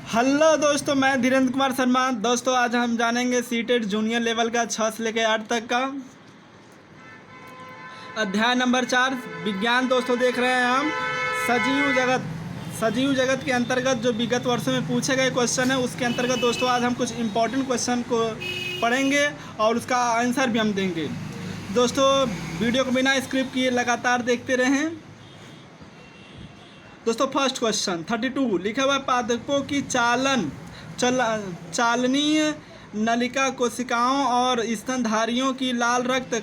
Hello दोस्तों, मैं धीरेन्द्र कुमार शर्मा। दोस्तों आज हम जानेंगे सीटेट जूनियर लेवल का 6 से लेकर 8 तक का अध्याय नंबर 4 विज्ञान। दोस्तों देख रहे हैं हम सजीव जगत के अंतर्गत जो विगत वर्षों में पूछे गए क्वेश्चन है उसके अंतर्गत दोस्तों आज हम कुछ इम्पोर्टेंट क्वेश्चन को पढ़ेंगे और उसका आंसर भी हम देंगे। दोस्तों वीडियो को बिना स्क्रिप्ट किए लगातार देखते रहें। दोस्तों फर्स्ट क्वेश्चन 32 लिखा हुआ पादपों की चालनीय नलिका कोशिकाओं और स्तनधारियों की लाल रक्त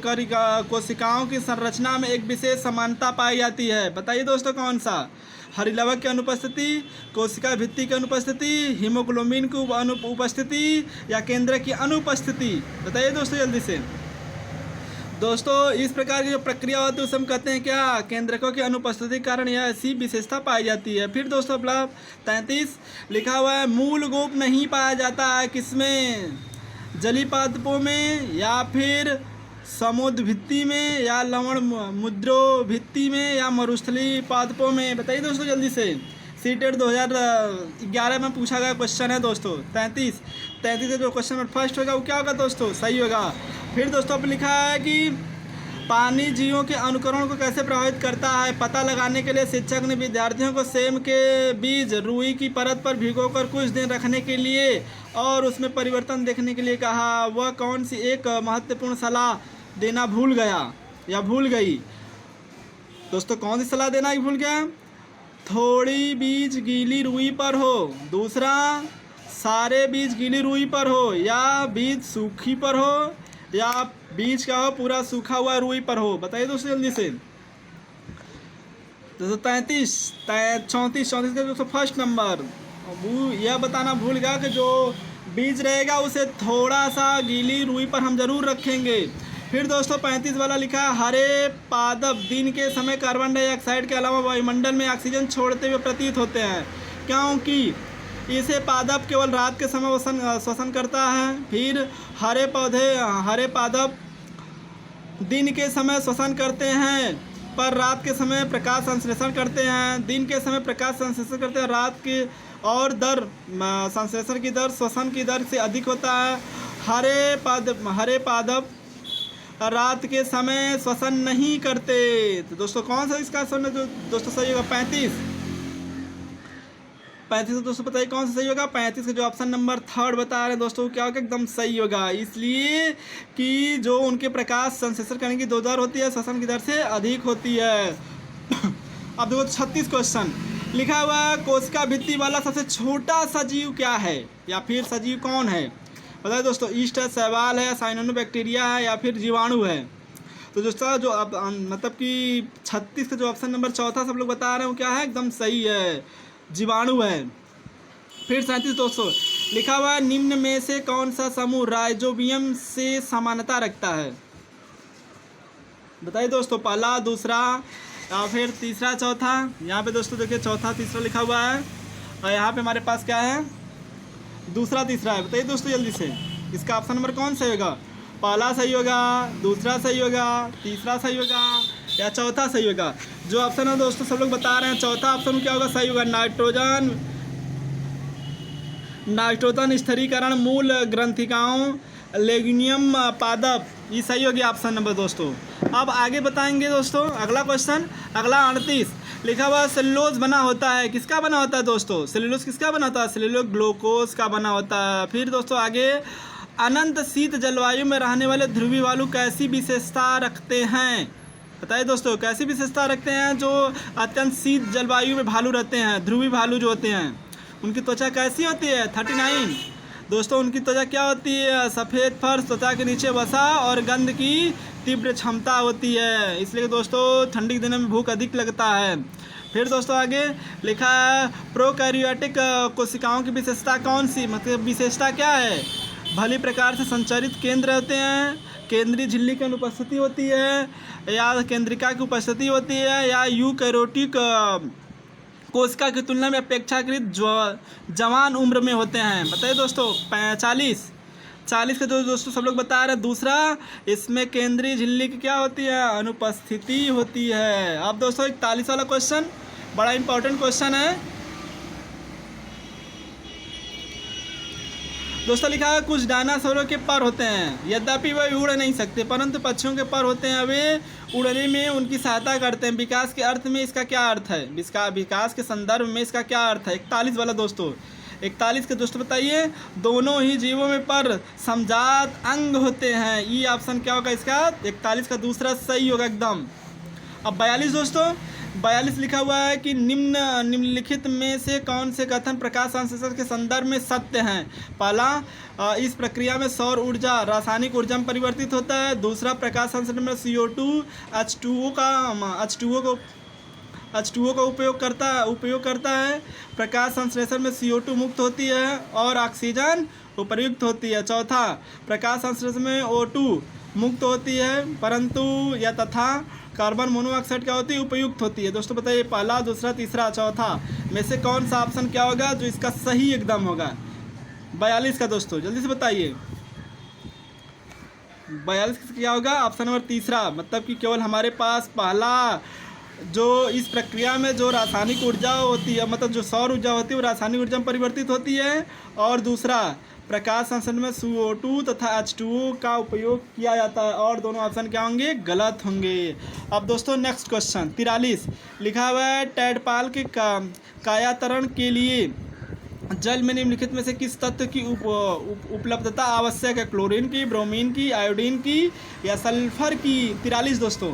कोशिकाओं की संरचना में एक विशेष समानता पाई जाती है। बताइए दोस्तों कौन सा? हरिलवक की अनुपस्थिति, कोशिका भित्ति की अनुपस्थिति, हीमोग्लोबिन की उपस्थिति या केंद्र की अनुपस्थिति? बताइए दोस्तों जल्दी से। दोस्तों इस प्रकार की जो प्रक्रिया होती है उसे हम कहते हैं क्या? केंद्रकों की अनुपस्थिति के कारण यह ऐसी विशेषता पाई जाती है। फिर दोस्तों 33 लिखा हुआ है मूल गोप नहीं पाया जाता है किसमें? जलीय पादपों में या फिर समुद्र भित्ति में या लवण मुद्रो भित्ति में या मरुस्थलीय पादपों में? बताइए दोस्तों जल्दी से। सीटेट 2011 में पूछा गया क्वेश्चन है दोस्तों। 33 का जो क्वेश्चन नंबर फर्स्ट होगा वो क्या होगा दोस्तों? सही होगा। फिर दोस्तों पर लिखा है कि पानी जीवों के अनुकरण को कैसे प्रभावित करता है? पता लगाने के लिए शिक्षक ने विद्यार्थियों को सेम के बीज रुई की परत पर भिगोकर कुछ दिन रखने के लिए और उसमें परिवर्तन देखने के लिए कहा। वह कौन सी एक महत्वपूर्ण सलाह देना भूल गया या भूल गई? दोस्तों कौन सी सलाह देना भूल गया? थोड़ी बीज गीली रुई पर हो, दूसरा सारे बीज गीली रुई पर हो, या बीज सूखी पर हो, या बीज का हो पूरा सूखा हुआ रुई पर हो? बताइए दोस्तों जल्दी से। दोस्तों 34 का दोस्तों फर्स्ट नंबर वो यह बताना भूल गया कि जो बीज रहेगा उसे थोड़ा सा गीली रुई पर हम जरूर रखेंगे। फिर दोस्तों 35 वाला लिखा है हरे पादप दिन के समय कार्बन डाइऑक्साइड के अलावा वायुमंडल में ऑक्सीजन छोड़ते हुए प्रतीत होते हैं क्योंकि इसे पादप केवल रात के समय श्वसन करता है। फिर हरे पादप दिन के समय श्वसन करते हैं पर रात के समय प्रकाश संश्लेषण करते हैं। दिन के समय प्रकाश संश्लेषण करते हैं, रात की और दर संश्लेषण की दर श्वसन की दर से अधिक होता है। हरे पादप रात के समय श्वसन नहीं करते। तो दोस्तों कौन सा इसका आंसर दोस्तों सही होगा? 35 दोस्तों बताइए कौन सा सही होगा? 35 का जो ऑप्शन नंबर 3 बता रहे हैं दोस्तों क्या होगा? एकदम सही होगा, इसलिए कि जो उनके प्रकाश संश्लेषण करने की दर होती है श्वसन की दर से अधिक होती है। अब देखो 36 क्वेश्चन लिखा हुआ कोशिका भित्ति वाला सबसे छोटा सजीव क्या है या फिर सजीव कौन है? बताइए दोस्तों। ईस्ट है, शैवाल है, साइनोबैक्टीरिया है या फिर जीवाणु है? तो दोस्तों जो अब मतलब कि 36 का जो ऑप्शन नंबर 4 सब लोग बता रहे हैं वो क्या है? एकदम सही है, जीवाणु है। फिर 37 दोस्तों लिखा हुआ है निम्न में से कौन सा समूह राइजोबियम से समानता रखता है? बताइए दोस्तों, पहला, दूसरा या फिर तीसरा, चौथा? यहाँ पे दोस्तों देखिए चौथा तीसरा लिखा हुआ है और यहाँ पे हमारे पास क्या है? दूसरा तीसरा है। बताइए दोस्तों जल्दी से इसका ऑप्शन नंबर कौन सही होगा? पहला सही होगा, दूसरा सही होगा, तीसरा सही होगा या चौथा सही होगा? जो ऑप्शन है दोस्तों सब लोग बता रहे हैं चौथा ऑप्शन क्या होगा? सही होगा। नाइट्रोजन स्थिरीकरण मूल ग्रंथिकाओं लेग्यूमियम पादप, ये सही होगी ऑप्शन नंबर दोस्तों। अब आगे बताएंगे दोस्तों अगला क्वेश्चन। अगला 38 लिखा हुआ सेलुलोज बना होता है, किसका बना होता है दोस्तों? सेलुलोज किसका बना होता है? सेलुलोज ग्लूकोज का बना होता है। फिर दोस्तों आगे अनंत शीत जलवायु में रहने वाले ध्रुवी भालू कैसी विशेषता रखते हैं? बताइए दोस्तों कैसी विशेषता रखते हैं जो अत्यंत शीत जलवायु में भालू रहते हैं? ध्रुवी भालू जो होते हैं उनकी त्वचा कैसी होती है? 39 दोस्तों उनकी त्वचा क्या होती है? सफ़ेद फर्श, त्वचा के नीचे वसा और गंध की तीव्र क्षमता होती है, इसलिए दोस्तों ठंडी के दिनों में भूख अधिक लगता है। फिर दोस्तों आगे लिखा है प्रोकैरियोटिक कोशिकाओं की विशेषता कौन सी? मतलब विशेषता क्या है? भली प्रकार से संचरित केंद्र होते हैं, केंद्रीय झिल्ली की अनुपस्थिति होती है या केंद्रिका की उपस्थिति होती है या यूकैरियोटिक कोशिका की तुलना में अपेक्षाकृत जवान उम्र में होते हैं? बताइए दोस्तों। 40 का जो दोस्तों सब लोग बता रहे हैं दूसरा, इसमें केंद्रीय झिल्ली की क्या होती है? अनुपस्थिति होती है। अब दोस्तों 41 वाला क्वेश्चन बड़ा इंपॉर्टेंट क्वेश्चन है। दोस्तों लिखा है कुछ डायनासोरों के पर होते हैं, यद्यपि वे उड़ नहीं सकते, परंतु पक्षियों के पर होते हैं, वे उड़ने में उनकी सहायता करते हैं। विकास के अर्थ में इसका क्या अर्थ है? विकास के संदर्भ में इसका क्या अर्थ है? 41 वाला दोस्तों, 41 के दोस्तों बताइए। दोनों ही जीवों में पर समजात अंग होते हैं। ये ऑप्शन क्या होगा इसका? 41 का दूसरा सही होगा एकदम। अब 42 दोस्तों, 42 लिखा हुआ है कि निम्नलिखित में से कौन से कथन प्रकाश संश्लेषण के संदर्भ में सत्य हैं? पहला, इस प्रक्रिया में सौर ऊर्जा रासायनिक ऊर्जा में परिवर्तित होता है। दूसरा, प्रकाश संश्लेषण में CO2 H2O का उपयोग करता है। प्रकाश संश्लेषण में CO2 मुक्त होती है और ऑक्सीजन उपयुक्त होती है। चौथा, प्रकाश संश्लेषण में O2 मुक्त होती है परंतु या तथा कार्बन मोनोऑक्साइड क्या होती है? उपयुक्त होती है। दोस्तों बताइए पहला, दूसरा, तीसरा, चौथा में से कौन सा ऑप्शन क्या होगा जो इसका सही एकदम होगा? 42 का दोस्तों जल्दी से बताइए। 42 क्या होगा? ऑप्शन नंबर तीसरा, मतलब कि केवल हमारे पास पहला जो इस प्रक्रिया में जो रासायनिक ऊर्जा होती है, मतलब जो सौर ऊर्जा होती है वो रासायनिक ऊर्जा में परिवर्तित होती है, और दूसरा प्रकाश संश्लेषण में CO2 तथा H2O का उपयोग किया जाता है, और दोनों ऑप्शन क्या होंगे? गलत होंगे। अब दोस्तों नेक्स्ट क्वेश्चन 43 लिखा हुआ है टैडपाल के कायातरण के लिए जल में निम्नलिखित में से किस तत्व की उपलब्धता आवश्यक है? क्लोरीन की, ब्रोमीन की, आयोडीन की या सल्फर की? 43 दोस्तों,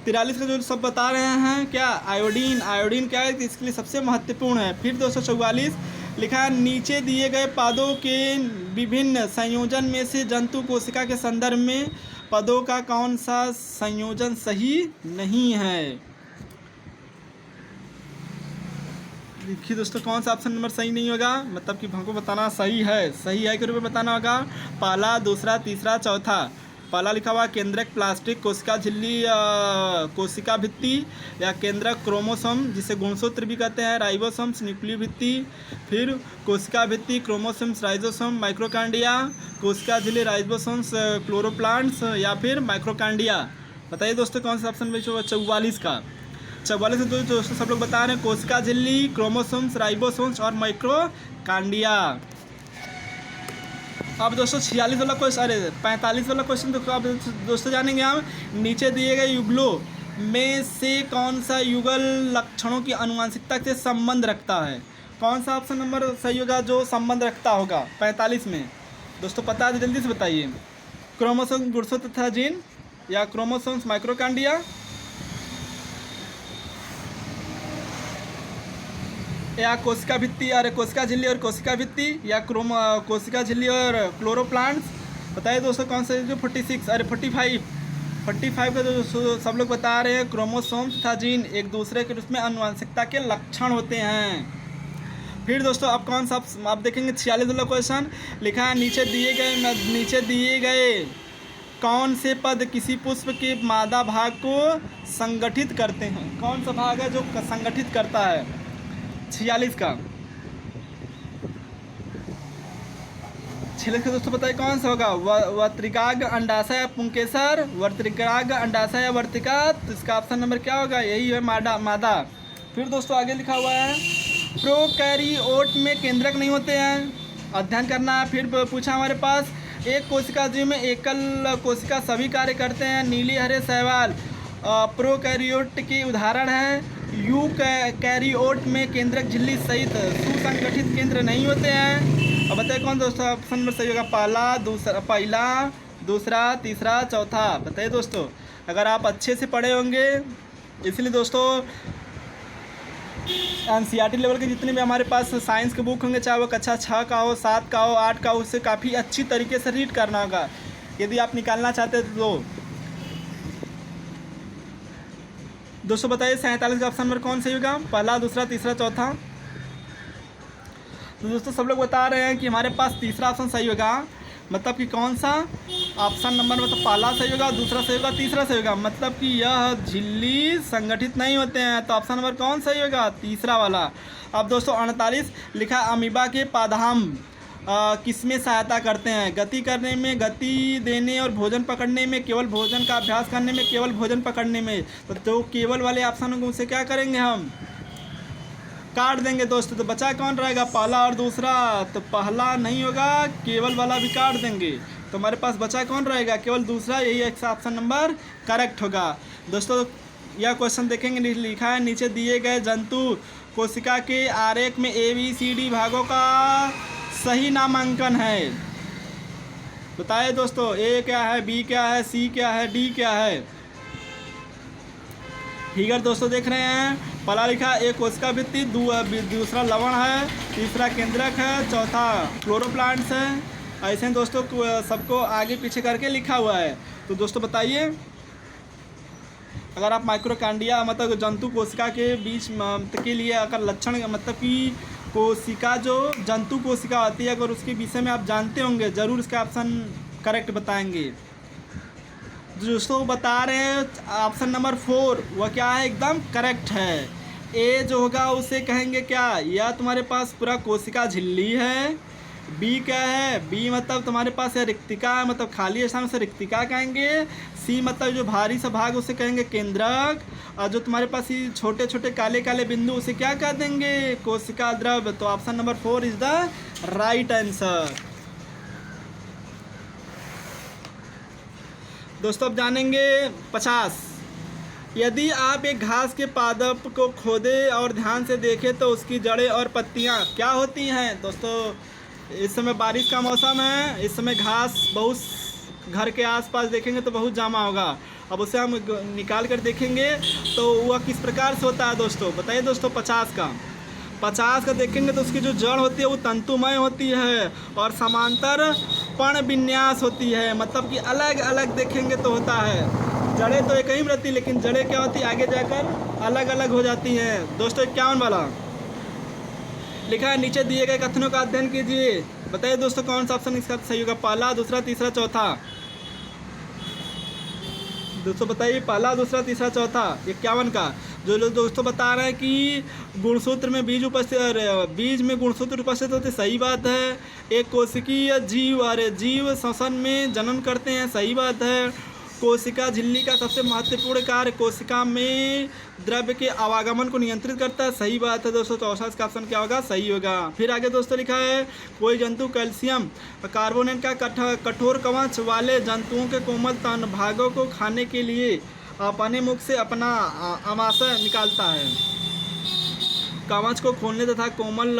43 का जो सब बता रहे हैं क्या? आयोडीन क्या है? इसके लिए सबसे महत्वपूर्ण है। फिर 244 लिखा है नीचे दिए गए पदों के विभिन्न संयोजन में से जंतु कोशिका के संदर्भ में पदों का कौन सा संयोजन सही नहीं है? देखिए दोस्तों कौन सा ऑप्शन नंबर सही नहीं होगा, मतलब कि हमको बताना सही है के रूप में बताना होगा। पहला, दूसरा, तीसरा, चौथा। पहला लिखा हुआ केंद्रक प्लास्टिक कोशिका झिल्ली कोशिका भित्ति या केंद्रक क्रोमोसोम जिसे गुणसूत्र भी कहते हैं, राइबोसोम्स न्यूक्लियर भित्ति। फिर कोशिका भित्ति क्रोमोसोम्स राइजोसोम माइक्रोकांडिया, कोशिका झिल्ली राइबोसोम्स क्लोरोप्लांट्स या फिर माइक्रोकांडिया। बताइए दोस्तों कौन सा ऑप्शन में 44 का? 44 में दोस्तों सब लोग बता रहे हैं कोशिका झिल्ली, क्रोमोसोम्स, राइबोसोम्स और माइक्रोकांडिया। अब दोस्तों 46 वाला क्वेश्चन, अरे 45 वाला क्वेश्चन तो अब दोस्तों जानेंगे हम। नीचे दिए गए युगलों में से कौन सा युगल लक्षणों की आनुवंशिकता से संबंध रखता है? कौन सा ऑप्शन नंबर सही होगा जो संबंध रखता होगा 45 में? दोस्तों पता है तो जल्दी से बताइए। क्रोमोसोम गुणसूत्र तथा जीन या क्रोमोसोम्स माइक्रोकांडिया या कोशिका भित्ति और कोशिका झिल्ली और कोशिका भित्ति या कोशिका झिल्ली और क्लोरोप्लांट्स? बताइए दोस्तों कौन सा? जो 46 अरे 45 का जो सब लोग बता रहे हैं क्रोमोसोम्स तथा जीन एक दूसरे के उसमें आनुवंशिकता के लक्षण होते हैं। फिर दोस्तों अब कौन सा आप देखेंगे 46 वाला क्वेश्चन लिखा है नीचे दिए गए कौन से पद किसी पुष्प के मादा भाग को संगठित करते हैं? कौन सा भाग है जो संगठित करता है? 46 का 46 का दोस्तों बताइए कौन सा होगा? वर्तिकाग्र, अंडाशय, पुंकेसर, वर्तिकाग्र, अंडाशय या वर्तिका? तो इसका ऑप्शन नंबर क्या होगा? यही है मादा। फिर दोस्तों आगे लिखा हुआ है प्रोकैरियोट में केंद्रक नहीं होते हैं, अध्ययन करना है। फिर पूछा हमारे पास एक कोशिका जीव में एकल कोशिका सभी कार्य करते हैं, नीली हरे शैवाल प्रोकैरियोट के उदाहरण हैं। यूकैरियोट में केंद्रक झिल्ली सहित सुसंगठित केंद्र नहीं होते हैं। अब बताइए कौन दोस्तों ऑप्शन नंबर सही होगा? पहला, दूसरा, तीसरा, चौथा। बताइए दोस्तों अगर आप अच्छे से पढ़े होंगे, इसलिए दोस्तों NCERT लेवल के जितने भी हमारे पास साइंस के बुक होंगे, चाहे वो कक्षा 6 का हो, 7 का हो, 8 का हो, उससे काफ़ी अच्छी तरीके से रीड करना होगा यदि आप निकालना चाहते हैं तो। दोस्तों बताइए 47 का ऑप्शन नंबर कौन सही होगा? पहला, दूसरा, तीसरा, चौथा। तो दोस्तों सब लोग बता रहे हैं कि हमारे पास तीसरा ऑप्शन सही होगा, मतलब कि कौन सा ऑप्शन नंबर, मतलब पहला सही होगा, दूसरा सही होगा, तीसरा सही होगा, मतलब कि यह झिल्ली संगठित नहीं होते हैं। तो ऑप्शन नंबर कौन सही होगा? तीसरा वाला। अब दोस्तों 48 लिखा अमीबा के पादहाम किसमें सहायता करते हैं? गति करने में, गति देने और भोजन पकड़ने में, केवल भोजन का अभ्यास करने में, केवल भोजन पकड़ने में। तो केवल वाले ऑप्शन को उसे क्या करेंगे हम? काट देंगे दोस्तों, तो बचा कौन रहेगा, पहला और दूसरा। तो पहला नहीं होगा, केवल वाला भी काट देंगे, तो हमारे पास बचा कौन रहेगा, केवल दूसरा। यही एक ऑप्शन नंबर करेक्ट होगा दोस्तों। यह क्वेश्चन देखेंगे, लिखा है नीचे दिए गए जंतु कोशिका के आरेख में ABCD भागों का सही नामांकन है। बताइए दोस्तों, A क्या है, B क्या है, C क्या है, D क्या है। फिगर दोस्तों देख रहे हैं, पहला लिखा एक कोशिका भित्ति, दूसरा लवण है, तीसरा केंद्रक है, चौथा क्लोरोप्लांट्स है। ऐसे दोस्तों सबको आगे पीछे करके लिखा हुआ है। तो दोस्तों बताइए, अगर आप माइक्रोकांडिया मतलब जंतु कोशिका के बीच के लिए अगर लक्षण मतलब कि कोशिका जो जंतु कोशिका होती है, अगर उसके विषय में आप जानते होंगे ज़रूर इसका ऑप्शन करेक्ट बताएंगे। दोस्तों बता रहे हैं ऑप्शन नंबर 4 वह क्या है, एकदम करेक्ट है। ए जो होगा उसे कहेंगे क्या, या तुम्हारे पास पूरा कोशिका झिल्ली है। बी क्या है, बी मतलब तुम्हारे पास है रिक्तिका, मतलब खाली स्थान से रिक्तिका कहेंगे। सी मतलब जो भारी सा भाग उसे कहेंगे केंद्रक, और जो तुम्हारे पास ये छोटे छोटे काले काले बिंदु उसे क्या कह देंगे, कोशिका द्रव। तो option number 4 is the right answer. दोस्तों अब जानेंगे 50। यदि आप एक घास के पादप को खोदे और ध्यान से देखें तो उसकी जड़ें और पत्तियां क्या होती हैं। दोस्तों इस समय बारिश का मौसम है, इस समय घास बहुत घर के आसपास देखेंगे तो बहुत जमा होगा। अब उसे हम निकाल कर देखेंगे तो वह किस प्रकार से होता है दोस्तों, बताइए दोस्तों। 50 का देखेंगे तो उसकी जो जड़ होती है वो तंतुमय होती है और समांतर पण विन्यास होती है, मतलब कि अलग अलग देखेंगे तो होता है। जड़ें तो एक ही रहती है, लेकिन जड़ें क्या होती है आगे जाकर अलग अलग हो जाती हैं। दोस्तों 51 वाला लिखा है, नीचे दिए गए कथनों का अध्ययन कीजिए। बताइए दोस्तों कौन सा ऑप्शन इसका सही होगा, पहला, दूसरा, तीसरा, चौथा। दोस्तों बताइए, पहला, दूसरा, तीसरा, चौथा। 51 का जो लोग दोस्तों बता रहे हैं कि गुणसूत्र में बीज में गुणसूत्र उपस्थित होते, सही बात है। एक कोशिकीय जीव श्वसन में जनन करते हैं, सही बात है। कोशिका झिल्ली का सबसे महत्वपूर्ण कार्य कोशिका में द्रव्य के आवागमन को नियंत्रित करता है, सही बात है दोस्तों। चौथा इसका ऑप्शन क्या होगा, सही होगा। फिर आगे दोस्तों लिखा है, कोई जंतु कैल्शियम कार्बोनेट का कठोर कवच वाले जंतुओं के कोमल तन भागों को खाने के लिए अपने मुख से अपना आमाशय निकालता है। कवच को खोलने तथा कोमल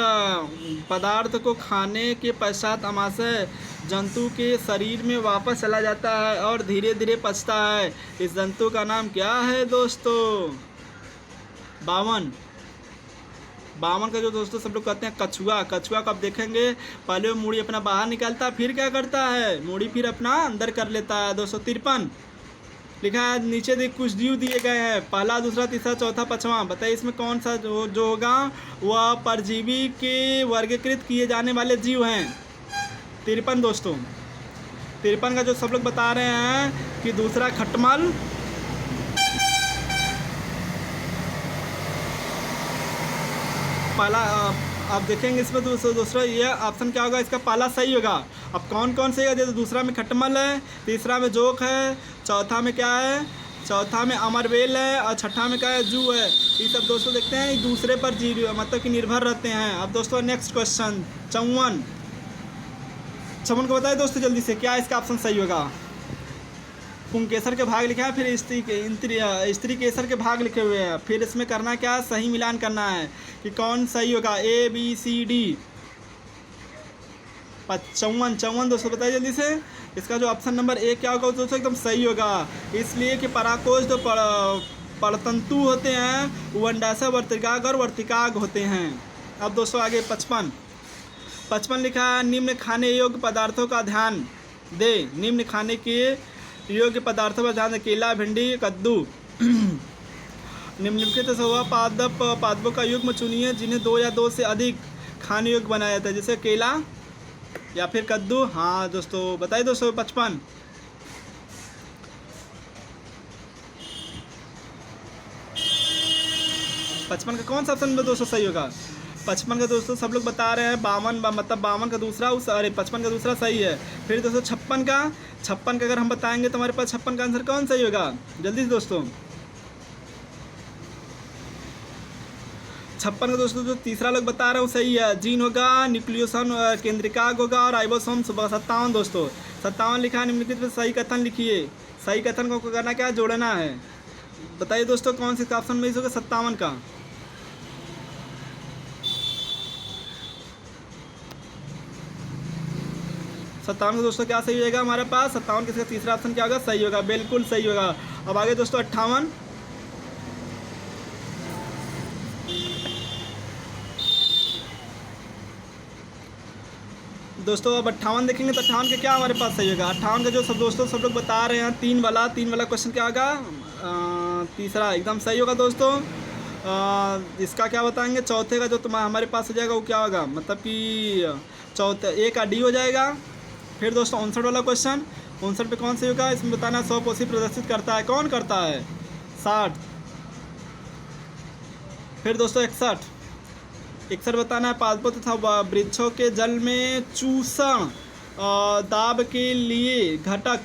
पदार्थ को खाने के पश्चात आमाशय जंतु के शरीर में वापस चला जाता है और धीरे धीरे पचता है। इस जंतु का नाम क्या है दोस्तों, 52 का जो दोस्तों सब लोग कहते हैं कछुआ। कछुआ को आप देखेंगे पहले वो मूड़ी अपना बाहर निकालता है, फिर क्या करता है, मूड़ी फिर अपना अंदर कर लेता है। 253 लिखा है, नीचे देख कुछ जीव दिए गए हैं, पहला, दूसरा, तीसरा, चौथा, पांचवा। बताइए इसमें कौन सा जो होगा वह परजीवी के वर्गीकृत किए जाने वाले जीव हैं। 53 दोस्तों, 53 का जो सब लोग बता रहे हैं कि दूसरा खटमल, पहला आप देखेंगे इसमें दूसरा ये ऑप्शन क्या होगा, इसका पहला सही होगा। अब कौन कौन सही है, जैसे दूसरा में खटमल है, तीसरा में जोक है, चौथा में क्या है, चौथा में अमरवेल है, और छठा में क्या है, जू है। ये सब दोस्तों देखते हैं दूसरे पर मतलब कि निर्भर रहते हैं। अब दोस्तों नेक्स्ट क्वेश्चन 54 को बताइए दोस्तों जल्दी से, क्या इसका ऑप्शन सही होगा। पुंकेसर के भाग लिखा है, फिर स्त्री केसर के भाग लिखे हुए हैं। फिर इसमें करना क्या, सही मिलान करना है कि कौन सही होगा, ABCD। 54 दोस्तों बताइए जल्दी से, इसका जो ऑप्शन नंबर A क्या होगा दोस्तों एकदम सही होगा। इसलिए कि पराकोष जो परतंतु होते हैं वो अंडाशय वर्तिकाग और वर्तिकाग होते हैं। अब दोस्तों आगे 55 लिखा है, निम्न खाने योग्य पदार्थों का ध्यान दे। निम्न खाने के योग्य पदार्थों पर ध्यान दें, केला, भिंडी, कद्दू। निम्नलिखित से हुआ पादपों का युग्म चुनिए जिन्हें 2 या 2 से अधिक खाने योग्य बनाया जाता है, जैसे केला या फिर कद्दू। हाँ दोस्तों बताइए दोस्तों 55 का कौन सा ऑप्शन दोस्तों सही होगा। 55 का दोस्तों सब लोग बता रहे हैं 52 मतलब 52 का दूसरा 55 का दूसरा सही है। फिर दोस्तों 56 का अगर हम बताएंगे तो हमारे पास 56 का आंसर कौन सही होगा, जल्दी से दोस्तों। 56 का दोस्तों जो तीसरा लोग बता रहे हो सही है, जीन होगा, न्यूक्लियोसम केंद्रिकाग होगा और राइबोसोम 57 दोस्तों 57 लिखा है। निम्नलिखित में सही कथन लिखिए। सही कथन को करना क्या है, जोड़ना है। बताइए दोस्तों कौन से ऑप्शन में होगा 57 का। सत्तावन का दोस्तों क्या सही हो जाएगा हमारे पास, 57 किसका तीसरा ऑप्शन क्या होगा, सही होगा, बिल्कुल सही होगा। अब आगे दोस्तों 58 दोस्तों, अब 58 देखेंगे तो 58 का क्या हमारे पास सही होगा। 58 का जो सब दोस्तों सब लोग बता रहे हैं, तीन वाला क्वेश्चन क्या होगा, तीसरा एकदम सही होगा दोस्तों। इसका क्या बताएंगे, चौथे का जो तुम्हारा हमारे पास हो जाएगा वो क्या होगा, मतलब कि चौथे ए का डी हो जाएगा। फिर दोस्तों 59 वाला क्वेश्चन, 59 पे कौन सही होगा, इसमें बताना 100 कोसी प्रदर्शित करता है, कौन करता है, 60। फिर दोस्तों 61 बताना है, पादपों तथा वृक्षों के जल में चूषण दाब के लिए घटक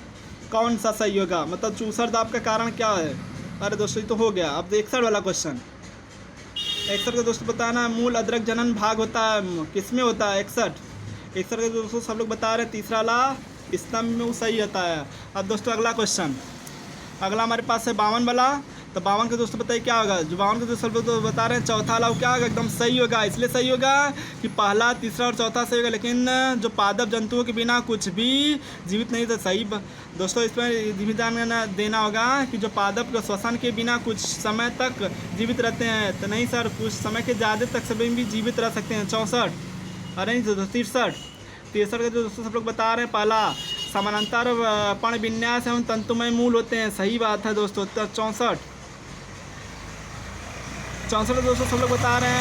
कौन सा सही होगा, मतलब चूषण दाब का कारण क्या है। अरे दोस्तों ये तो हो गया। अब 61 वाला क्वेश्चन, 61 का दोस्तों बताना है, मूल अदरक जनन भाग होता है किसमें होता है, 61 का दोस्तों सब लोग बता रहे हैं तीसरा वाला स्तंभ में वो सही होता है। अब दोस्तों अगला क्वेश्चन, अगला हमारे पास है 52 वाला, तो 52 के दोस्तों बताइए क्या होगा, जो 52 के दोस्तों सब लोग तो बता रहे हैं चौथा वाला वो क्या होगा, एकदम सही होगा। इसलिए सही होगा कि पहला, तीसरा और चौथा सही होगा, लेकिन जो पादप जंतुओं के बिना कुछ भी जीवित नहीं था, सही दोस्तों। इसमें भी ध्यान देना होगा कि जो पादप श्वसन के बिना कुछ समय तक जीवित रहते हैं, तो नहीं सर, कुछ समय के ज़्यादा तक सभी भी जीवित रह सकते हैं। 64, अरे नहीं 63 का जो दोस्तों सब लोग बता रहे हैं, पहला समानांतर पण विन्यास एवं तंतुमय मूल होते हैं, सही बात है दोस्तों। 64 का दोस्तों सब लोग बता रहे हैं